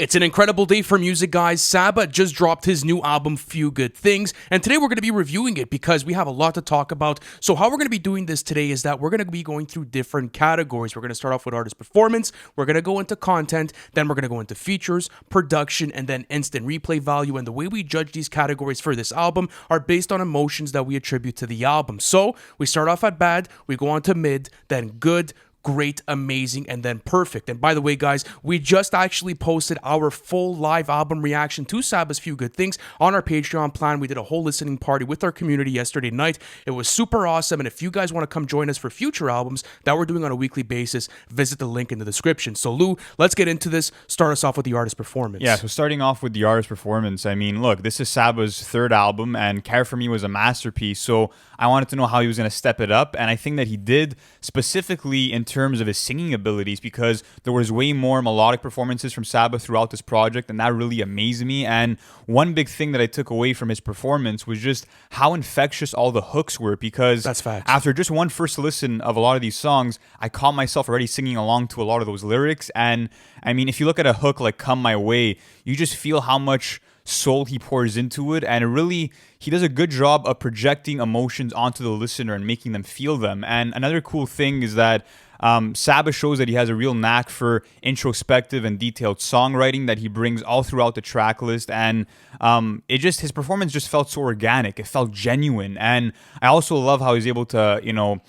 It's an incredible day for music, guys. Saba just dropped his new album, Few Good Things, and today we're going to be reviewing it because we have a lot to talk about. So how we're going to be doing this today is that we're going to be going through different categories. We're going to start off with artist performance, we're going to go into content, then we're going to go into features, production, and then instant replay value. And the way we judge these categories for this album are based on emotions that we attribute to the album. So we start off at bad, we go on to mid, then good, great, amazing, and then perfect. And by the way, guys, we just actually posted our full live album reaction to Saba's Few Good Things on our Patreon plan. We did a whole listening party with our community yesterday night. It was super awesome, and if you guys want to come join us for future albums that we're doing on a weekly basis, visit the link in the description. So Lou, let's get into this. Start us off with the artist performance. Yeah, so starting off with the artist performance, I mean, look, this is Saba's third album, and Care For Me was a masterpiece, so I wanted to know how he was going to step it up, and I think that he did, specifically in terms of his singing abilities, because there was way more melodic performances from Saba throughout this project, and that really amazed me. And one big thing that I took away from his performance was just how infectious all the hooks were, because That's facts. after just one first listen of a lot of these songs, I caught myself already singing along to a lot of those lyrics. And I mean, if you look at a hook like Come My Way, you just feel how much soul he pours into it, and he does a good job of projecting emotions onto the listener and making them feel them. And another cool thing is that Saba shows that he has a real knack for introspective and detailed songwriting that he brings all throughout the track list, and his performance just felt so organic. It felt genuine, and I also love how he's able to,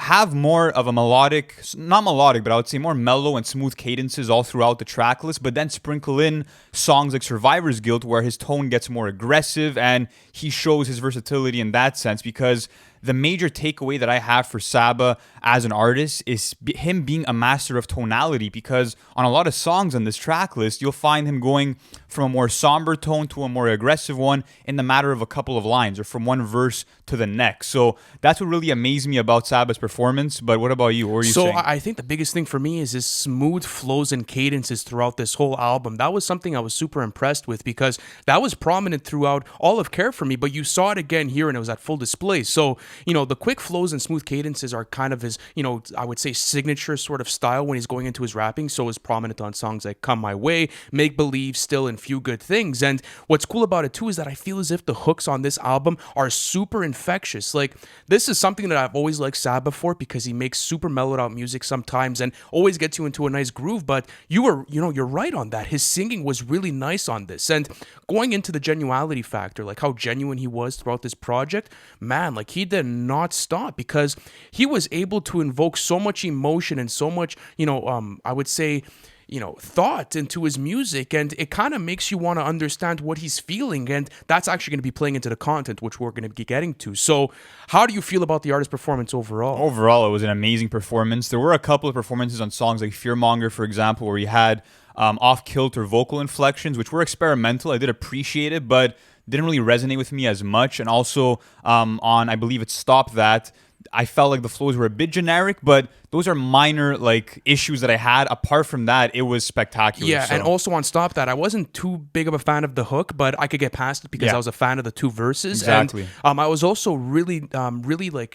have more of a not melodic, but I would say more mellow and smooth cadences all throughout the track list, but then sprinkle in songs like Survivor's Guilt where his tone gets more aggressive, and he shows his versatility in that sense, because the major takeaway that I have for Saba as an artist is him being a master of tonality, because on a lot of songs on this track list, you'll find him going from a more somber tone to a more aggressive one in the matter of a couple of lines, or from one verse to the next. So that's what really amazed me about Saba's performance. But what about you? What were you saying? So I think the biggest thing for me is his smooth flows and cadences throughout this whole album. That was something I was super impressed with, because that was prominent throughout all of Care For Me, but you saw it again here and it was at full display. So, the quick flows and smooth cadences are kind of his, I would say signature sort of style when he's going into his rapping. So it's prominent on songs like Come My Way, Make Believe, Still, and Few Good Things. And what's cool about it too is that I feel as if the hooks on this album are super infectious. Like, this is something that I've always liked Saba for, because he makes super mellowed out music sometimes and always gets you into a nice groove. But you're right on that. His singing was really nice on this. And going into the genuality factor, like how genuine he was throughout this project, man, like he did not stop, because he was able to invoke so much emotion and so much, I would say, thought into his music, and it kind of makes you want to understand what he's feeling, and that's actually going to be playing into the content, which we're going to be getting to. So how do you feel about the artist performance overall? Overall, it was an amazing performance. There were a couple of performances on songs like Fearmonger, for example, where he had off-kilter vocal inflections, which were experimental. I did appreciate it, but didn't really resonate with me as much. And also on, I believe it's Stop That, I felt like the flows were a bit generic, but those are minor issues that I had. Apart from that, it was spectacular. Yeah, and also on Stop That, I wasn't too big of a fan of the hook, but I could get past it because I was a fan of the two verses. Exactly. And I was also really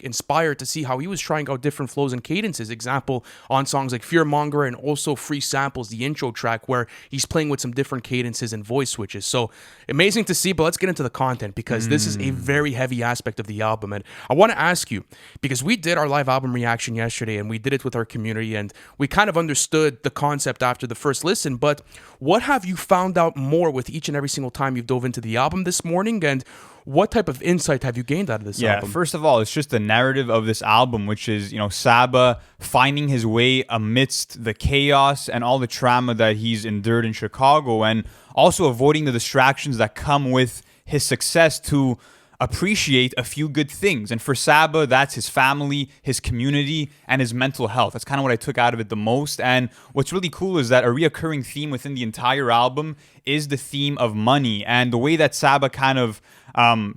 inspired to see how he was trying out different flows and cadences. Example, on songs like Fearmonger and also Free Samples, the intro track, where he's playing with some different cadences and voice switches. So amazing to see, but let's get into the content, because this is a very heavy aspect of the album. And I want to ask you, because we did our live album reaction yesterday, and we did it with our community, and we kind of understood the concept after the first listen, but what have you found out more with each and every single time you've dove into the album this morning, and what type of insight have you gained out of this album? Yeah, first of all, it's just the narrative of this album, which is, Saba finding his way amidst the chaos and all the trauma that he's endured in Chicago, and also avoiding the distractions that come with his success to appreciate a few good things. And for Saba, that's his family, his community, and his mental health. That's kind of what I took out of it the most. And what's really cool is that a reoccurring theme within the entire album is the theme of money. And the way that Saba kind of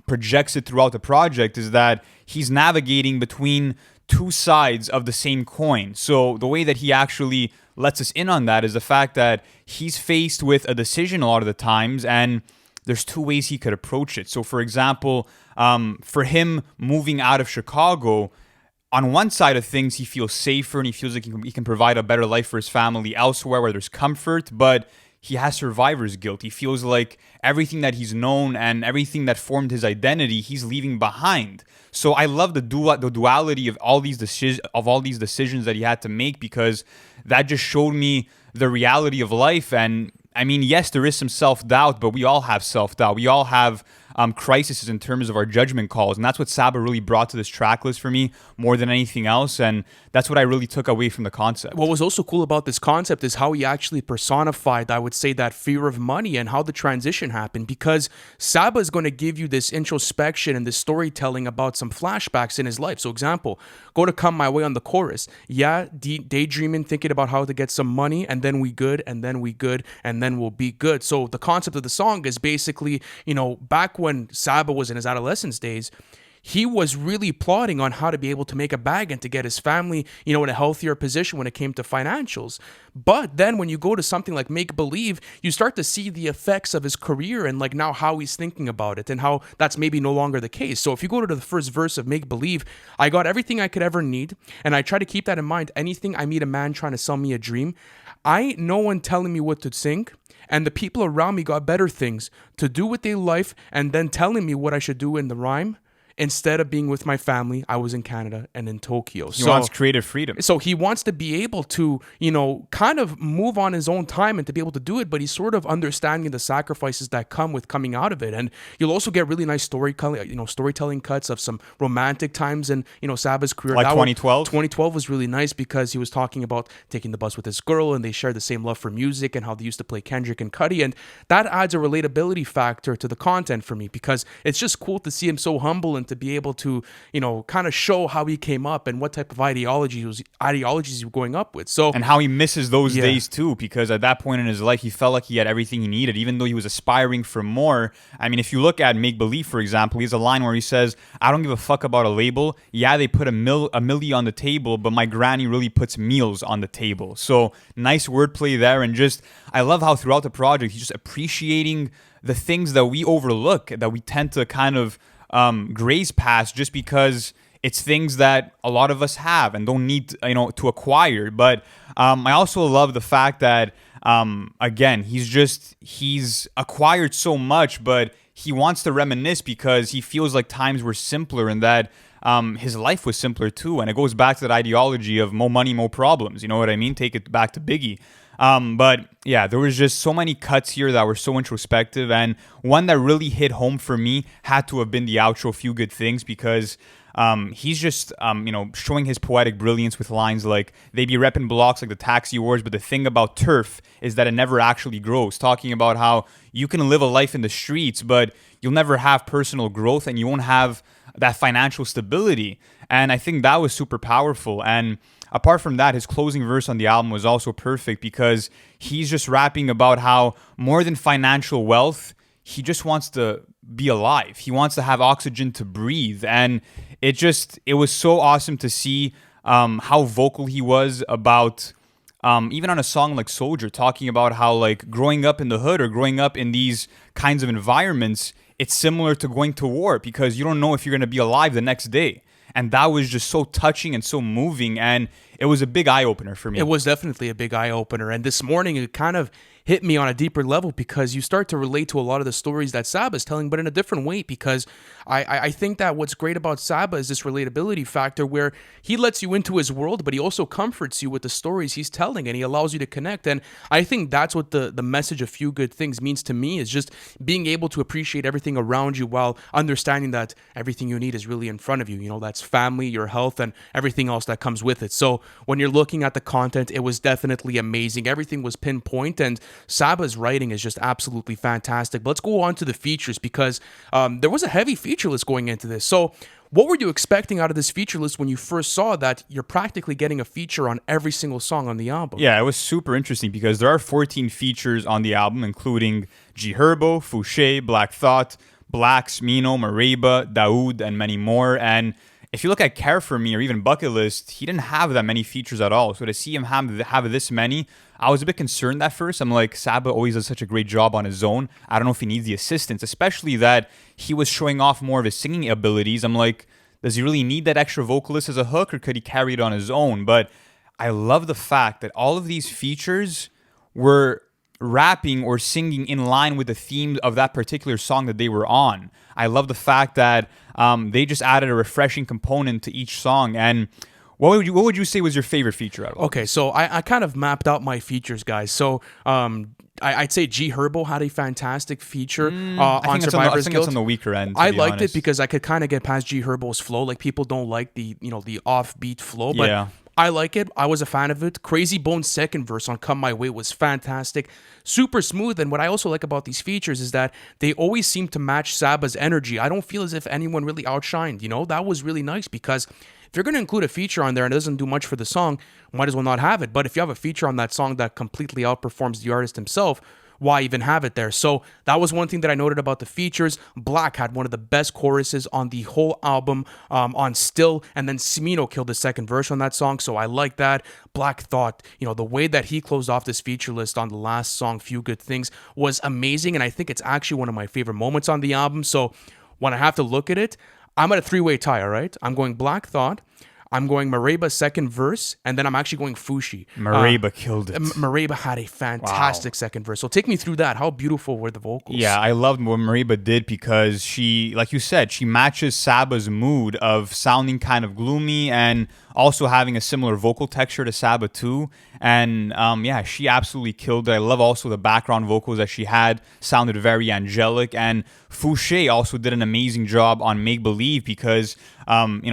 projects it throughout the project is that he's navigating between two sides of the same coin. So the way that he actually lets us in on that is the fact that he's faced with a decision a lot of the times, and there's two ways he could approach it. So, for example, for him moving out of Chicago, on one side of things, he feels safer and he feels like he can provide a better life for his family elsewhere where there's comfort, but he has survivor's guilt. He feels like everything that he's known and everything that formed his identity, he's leaving behind. So I love the duality of all these decisions that he had to make, because that just showed me the reality of life. And I mean, yes, there is some self-doubt, but we all have self-doubt. We all have crises in terms of our judgment calls. And that's what Saba really brought to this track list for me more than anything else. And that's what I really took away from the concept. What was also cool about this concept is how he actually personified, I would say, that fear of money and how the transition happened, because Saba is going to give you this introspection and this storytelling about some flashbacks in his life. So example, go to Come My Way on the chorus. Yeah, daydreaming, thinking about how to get some money, and then we good, and then we good, and then we'll be good. So the concept of the song is basically, back when Saba was in his adolescence days, he was really plotting on how to be able to make a bag and to get his family, in a healthier position when it came to financials. But then when you go to something like Make Believe, you start to see the effects of his career and like now how he's thinking about it and how that's maybe no longer the case. So if you go to the first verse of Make Believe, I got everything I could ever need, and I try to keep that in mind. Anything I meet a man trying to sell me a dream. I ain't no one telling me what to think, and the people around me got better things to do with their life and then telling me what I should do in the rhyme. Instead of being with my family, I was in Canada and in Tokyo. He wants creative freedom. So he wants to be able to, kind of move on his own time and to be able to do it, but he's sort of understanding the sacrifices that come with coming out of it. And you'll also get really nice storytelling cuts of some romantic times in, Saba's career. Like 2012? 2012 was really nice because he was talking about taking the bus with his girl and they shared the same love for music and how they used to play Kendrick and Cudi. And that adds a relatability factor to the content for me, because it's just cool to see him so humble and to be able to, kind of show how he came up and what type of ideologies he was going up with. So, and how he misses those days too, because at that point in his life, he felt like he had everything he needed, even though he was aspiring for more. I mean, if you look at Make Believe, for example, he has a line where he says, "I don't give a fuck about a label. Yeah, they put a milli on the table, but my granny really puts meals on the table." So nice wordplay there. And just, I love how throughout the project, he's just appreciating the things that we overlook, that we tend to kind of graze past just because it's things that a lot of us have and don't need to acquire. But I also love the fact that again, he's acquired so much, but he wants to reminisce because he feels like times were simpler and that his life was simpler too. And it goes back to that ideology of more money, more problems. You know what I mean? Take it back to Biggie. But yeah, there was just so many cuts here that were so introspective, and one that really hit home for me had to have been the outro, Few Good Things, because he's just showing his poetic brilliance with lines like, "They be repping blocks like the taxi wars, but the thing about turf is that it never actually grows," talking about how you can live a life in the streets, but you'll never have personal growth and you won't have that financial stability. And I think that was super powerful. And apart from that, his closing verse on the album was also perfect, because he's just rapping about how more than financial wealth, he just wants to be alive. He wants to have oxygen to breathe. And it was so awesome to see how vocal he was about, even on a song like Soldier, talking about how like growing up in the hood or growing up in these kinds of environments, it's similar to going to war, because you don't know if you're going to be alive the next day. And that was just so touching and so moving. And it was a big eye-opener for me. It was definitely a big eye-opener. And this morning, it kind of hit me on a deeper level, because you start to relate to a lot of the stories that Saba is telling, but in a different way, because I think that what's great about Saba is this relatability factor where he lets you into his world, but he also comforts you with the stories he's telling, and he allows you to connect. And I think that's what the message of Few Good Things means to me, is just being able to appreciate everything around you while understanding that everything you need is really in front of you. That's family, your health, and everything else that comes with it. So when you're looking at the content, it was definitely amazing. Everything was pinpoint, and Saba's writing is just absolutely fantastic. But let's go on to the features, because there was a heavy feature list going into this. So what were you expecting out of this feature list when you first saw that you're practically getting a feature on every single song on the album? Yeah, it was super interesting because there are 14 features on the album, including G Herbo, Fouché, Black Thought, Black, Smino, Mareba, Daoud, and many more. And if you look at Care For Me or even Bucket List, he didn't have that many features at all. So to see him have this many, I was a bit concerned at first. I'm like, Saba always does such a great job on his own. I don't know if he needs the assistance, especially that he was showing off more of his singing abilities. I'm like, does he really need that extra vocalist as a hook, or could he carry it on his own? But I love the fact that all of these features were rapping or singing in line with the theme of that particular song that they were on. I love the fact that they just added a refreshing component to each song. And what would you say was your favorite feature out of all? Okay, so I kind of mapped out my features, guys. So I'd say G Herbo had a fantastic feature on Survivor's I think Guild. it's on the weaker end. I liked it because I could kind of get past G Herbo's flow. Like, people don't like the the offbeat flow, but Yeah. I like it. I was a fan of it. Crazy Bone's second verse on Come My Way was fantastic. Super smooth. And what I also like about these features is that they always seem to match Saba's energy. I don't feel as if anyone really outshined. That was really nice, because if you're going to include a feature on there and it doesn't do much for the song, might as well not have it. But if you have a feature on that song that completely outperforms the artist himself, why even have it there? So that was one thing that I noted about the features. Black had one of the best choruses on the whole album on Still, and then Smino killed the second verse on that song, so I like that. Black Thought, the way that he closed off this feature list on the last song, Few Good Things, was amazing, and I think it's actually one of my favorite moments on the album. So when I have to look at it, I'm at a three-way tie, all right? I'm going Black Thought, I'm going Mareba second verse, and then I'm actually going Fushi. Mareba killed it. Mareba had a fantastic second verse. So take me through that. How beautiful were the vocals? Yeah, I loved what Mareba did because she, like you said, she matches Saba's mood of sounding kind of gloomy and also having a similar vocal texture to Saba too. And yeah, she absolutely killed it. I love also the background vocals that she had, sounded very angelic. And Fouché also did an amazing job on Make Believe because,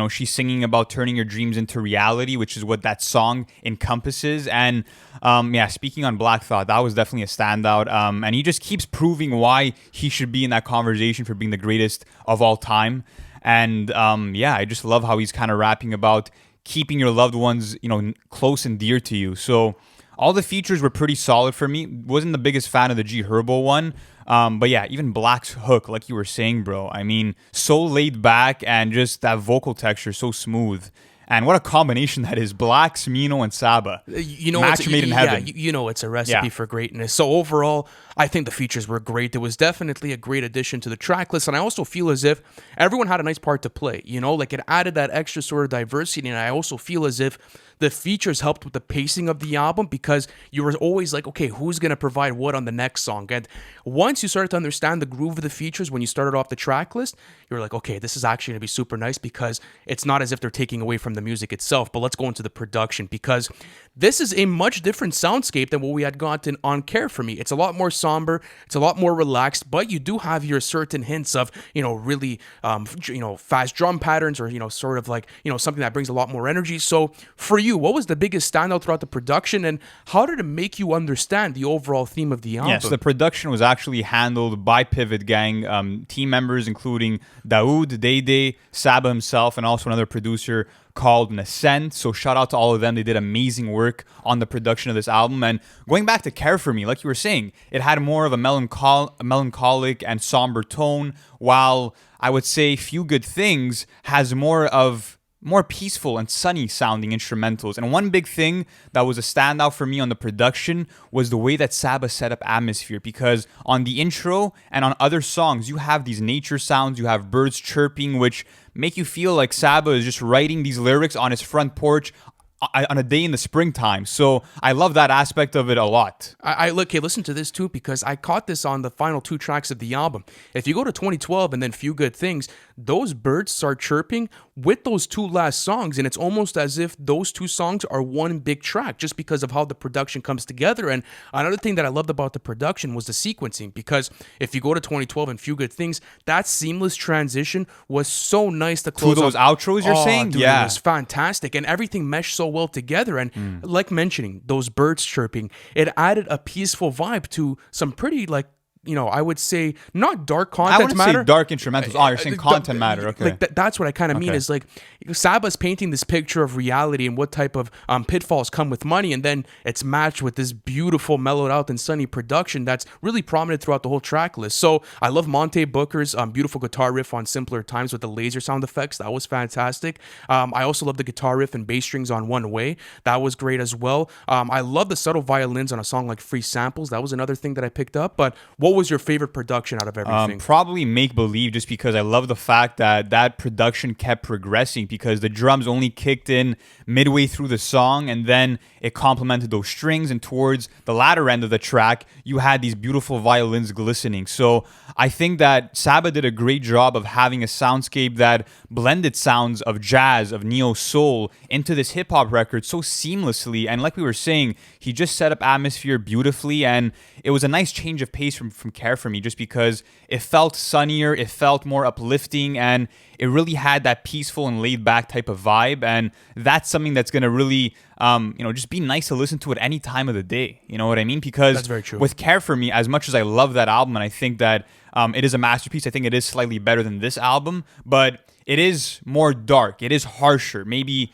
she's singing about turning your dreams into reality, which is what that song encompasses. And yeah, speaking on Black Thought, that was definitely a standout. And he just keeps proving why he should be in that conversation for being the greatest of all time. And yeah, I just love how he's kind of rapping about keeping your loved ones, close and dear to you. So all the features were pretty solid for me. Wasn't the biggest fan of the G Herbo one. But yeah, even Black's hook, like you were saying, bro. I mean, so laid back and just that vocal texture so smooth. And what a combination that is. Black, Smino, and Saba. Match made in heaven. Yeah, it's a recipe for greatness. So overall, I think the features were great. It was definitely a great addition to the track list. And I also feel as if everyone had a nice part to play. Like, it added that extra sort of diversity. And I also feel as if the features helped with the pacing of the album, because you were always like, okay, who's going to provide what on the next song? And once you started to understand the groove of the features, when you started off the track list, you were like, okay, this is actually going to be super nice, because it's not as if they're taking away from the music itself. But let's go into the production, because this is a much different soundscape than what we had gotten on Care For Me. It's a lot more somber, it's a lot more relaxed, but you do have your certain hints of, really, fast drum patterns, or, sort of like, something that brings a lot more energy. So for you, what was the biggest standout throughout the production, and how did it make you understand the overall theme of the album? Yes, the production was actually handled by Pivot Gang team members, including Daoud, Day, Saba himself, and also another producer called Nascent. So shout out to all of them. They did amazing work on the production of this album. And going back to Care For Me, like you were saying, it had more of a melancholic and somber tone, while I would say Few Good Things has more peaceful and sunny sounding instrumentals. And one big thing that was a standout for me on the production was the way that Saba set up atmosphere, because on the intro and on other songs, you have these nature sounds, you have birds chirping, which make you feel like Saba is just writing these lyrics on his front porch on a day in the springtime. So I love that aspect of it a lot. Listen to this too, because I caught this on the final two tracks of the album. If you go to 2012 and then Few Good Things, those birds start chirping with those two last songs, and it's almost as if those two songs are one big track, just because of how the production comes together. And another thing that I loved about the production was the sequencing, because if you go to 2012 and Few Good Things, that seamless transition was so nice to close to those outros you're saying. Dude, yeah, it was fantastic, and everything meshed so well together. And like mentioning those birds chirping, it added a peaceful vibe to some pretty, like, I would say not dark content I wouldn't matter. say dark instrumentals. Oh, you're saying content matter. Okay. Like that's what I kind of mean, is like Saba's painting this picture of reality and what type of pitfalls come with money, and then it's matched with this beautiful, mellowed out and sunny production that's really prominent throughout the whole track list. So I love Monte Booker's beautiful guitar riff on Simpler Times with the laser sound effects. That was fantastic. I also love the guitar riff and bass strings on One Way. That was great as well. I love the subtle violins on a song like Free Samples. That was another thing that I picked up. But what what was your favorite production out of everything? Probably Make Believe, just because I love the fact that that production kept progressing, because the drums only kicked in midway through the song, and then it complemented those strings, and towards the latter end of the track you had these beautiful violins glistening. So I think that Saba did a great job of having a soundscape that blended sounds of jazz, of neo soul into this hip hop record so seamlessly. And like we were saying, he just set up atmosphere beautifully, and it was a nice change of pace from Care For Me, just because it felt sunnier, it felt more uplifting, and it really had that peaceful and laid back type of vibe. And that's something that's going to really just be nice to listen to at any time of the day. You know what I mean? Because That's very true. with Care For Me, as much as I love that album and I think that it is a masterpiece, I think it is slightly better than this album, but it is more dark, it is harsher, maybe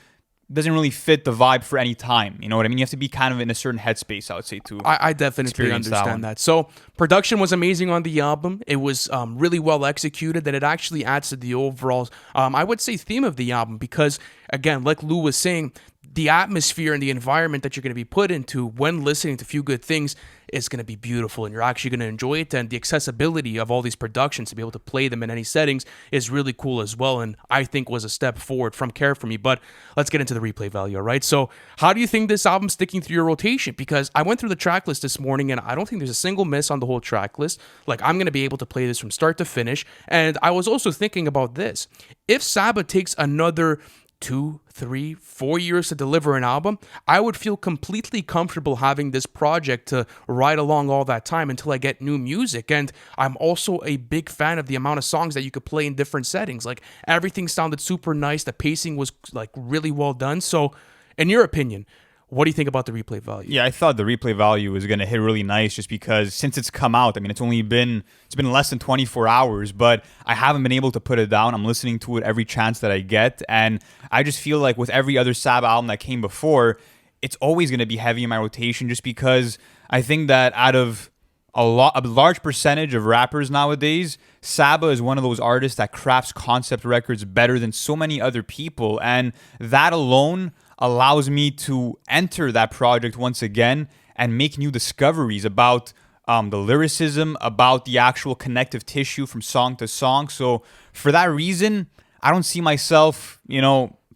doesn't really fit the vibe for any time. You know what I mean? You have to be kind of in a certain headspace, I would say, too. I definitely experience that one. understand that. So production was amazing on the album. It was really well executed. That it actually adds to the overall, I would say, theme of the album. Because again, like Lou was saying, the atmosphere and the environment that you're going to be put into when listening to Few Good Things is going to be beautiful, and you're actually going to enjoy it. And the accessibility of all these productions to be able to play them in any settings is really cool as well, and I think was a step forward from Care For Me. But let's get into the replay value, all right? So how do you think this album's sticking through your rotation? Because I went through the track list this morning, and I don't think there's a single miss on the whole track list. Like, I'm going to be able to play this from start to finish. And I was also thinking about this. If Saba takes another 2, 3, 4 years to deliver an album, I would feel completely comfortable having this project to ride along all that time until I get new music. And I'm also a big fan of the amount of songs that you could play in different settings. Like, everything sounded super nice. The pacing was like really well done. So, in your opinion, what do you think about the replay value? Yeah, I thought the replay value was going to hit really nice, just because since it's come out, I mean, it's been less than 24 hours, but I haven't been able to put it down. I'm listening to it every chance that I get, and I just feel like with every other Saba album that came before, it's always going to be heavy in my rotation, just because I think that out of a large percentage of rappers nowadays, Saba is one of those artists that crafts concept records better than so many other people, and that alone allows me to enter that project once again and make new discoveries about the lyricism, about the actual connective tissue from song to song. So for that reason, I don't see myself,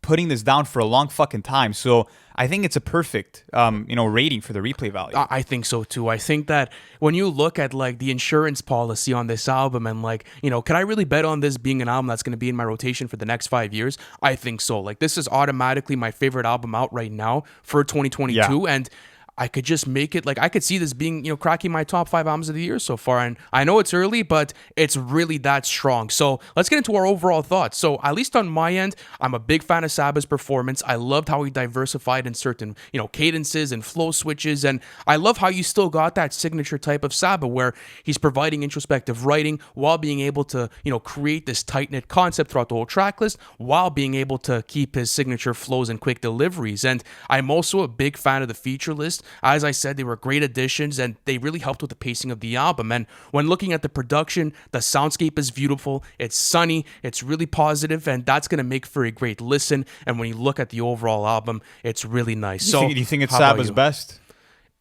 putting this down for a long fucking time. So I think it's a perfect, rating for the replay value. I think so too. I think that when you look at like the insurance policy on this album and like, can I really bet on this being an album that's going to be in my rotation for the next 5 years? I think so. Like, this is automatically my favorite album out right now for 2022. Yeah. And I could just make it, like, I could see this being, cracking my top 5 albums of the year so far. And I know it's early, but it's really that strong. So let's get into our overall thoughts. So at least on my end, I'm a big fan of Saba's performance. I loved how he diversified in certain, cadences and flow switches. And I love how you still got that signature type of Saba where he's providing introspective writing while being able to, create this tight-knit concept throughout the whole track list, while being able to keep his signature flows and quick deliveries. And I'm also a big fan of the feature list. As I said, they were great additions, and they really helped with the pacing of the album. And when looking at the production, the soundscape is beautiful, it's sunny, it's really positive, and that's going to make for a great listen. And when you look at the overall album, it's really nice. Do you think it's Saba's best?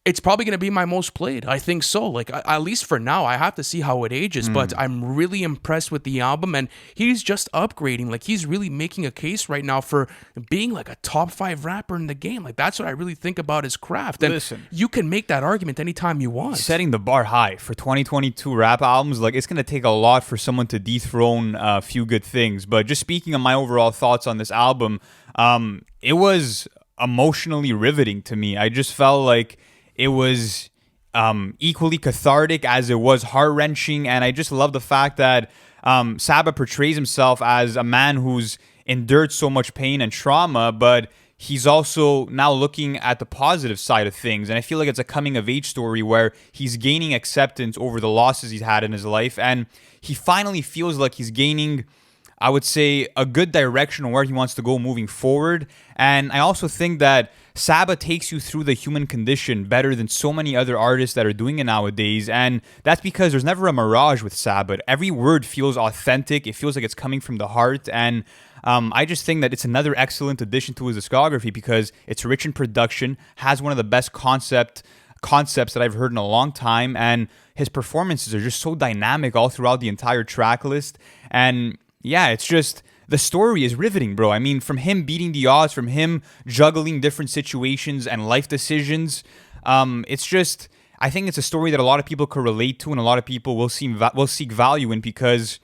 It's probably going to be my most played. I think so. Like, at least for now, I have to see how it ages, but I'm really impressed with the album, and he's just upgrading. Like, he's really making a case right now for being like a top 5 rapper in the game. Like, that's what I really think about his craft. And listen, you can make that argument anytime you want. Setting the bar high for 2022 rap albums, like, it's going to take a lot for someone to dethrone Few Good Things. But just speaking of my overall thoughts on this album, it was emotionally riveting to me. I just felt like it was equally cathartic as it was heart-wrenching, and I just love the fact that Saba portrays himself as a man who's endured so much pain and trauma, but he's also now looking at the positive side of things. And I feel like it's a coming-of-age story where he's gaining acceptance over the losses he's had in his life, and he finally feels like he's gaining, I would say, a good direction on where he wants to go moving forward. And I also think that Saba takes you through the human condition better than so many other artists that are doing it nowadays. And that's because there's never a mirage with Saba. Every word feels authentic. It feels like it's coming from the heart. And I just think that it's another excellent addition to his discography because it's rich in production, has one of the best concept concepts that I've heard in a long time, and his performances are just so dynamic all throughout the entire track list. And yeah, it's just the story is riveting, bro. I mean, from him beating the odds, from him juggling different situations and life decisions, it's just, I think it's a story that a lot of people could relate to, and a lot of people will seek value in, because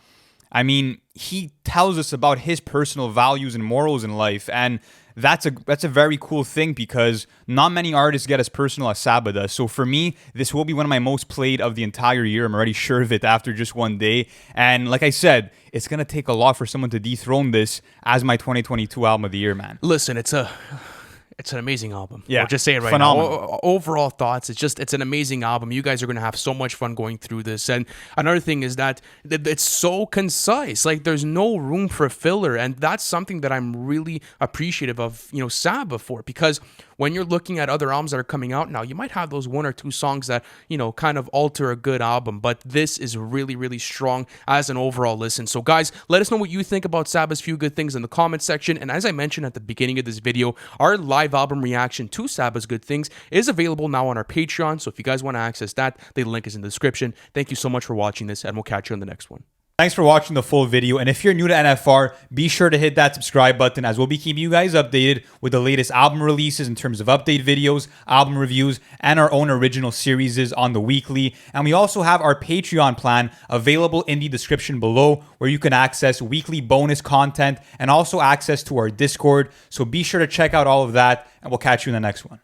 I mean, he tells us about his personal values and morals in life, and that's a very cool thing, because not many artists get as personal as Saba does. So for me, this will be one of my most played of the entire year. I'm already sure of it after just one day. And like I said, it's gonna take a lot for someone to dethrone this as my 2022 album of the year, man. Listen, it's an amazing album. Yeah, I'll just say it right phenomenal. now. Overall thoughts, it's an amazing album. You guys are going to have so much fun going through this. And another thing is that it's so concise. Like, there's no room for filler. And that's something that I'm really appreciative of, Saba for. Because when you're looking at other albums that are coming out now, you might have those one or two songs that, kind of alter a good album. But this is really, really strong as an overall listen. So guys, let us know what you think about Saba's Few Good Things in the comment section. And as I mentioned at the beginning of this video, our live album reaction to Saba's Good Things is available now on our Patreon. So if you guys want to access that, the link is in the description. Thank you so much for watching this, and we'll catch you on the next one. Thanks for watching the full video, and if you're new to NFR, be sure to hit that subscribe button, as we'll be keeping you guys updated with the latest album releases in terms of update videos, album reviews, and our own original series on the weekly. And we also have our Patreon plan available in the description below, where you can access weekly bonus content and also access to our Discord. So be sure to check out all of that, and we'll catch you in the next one.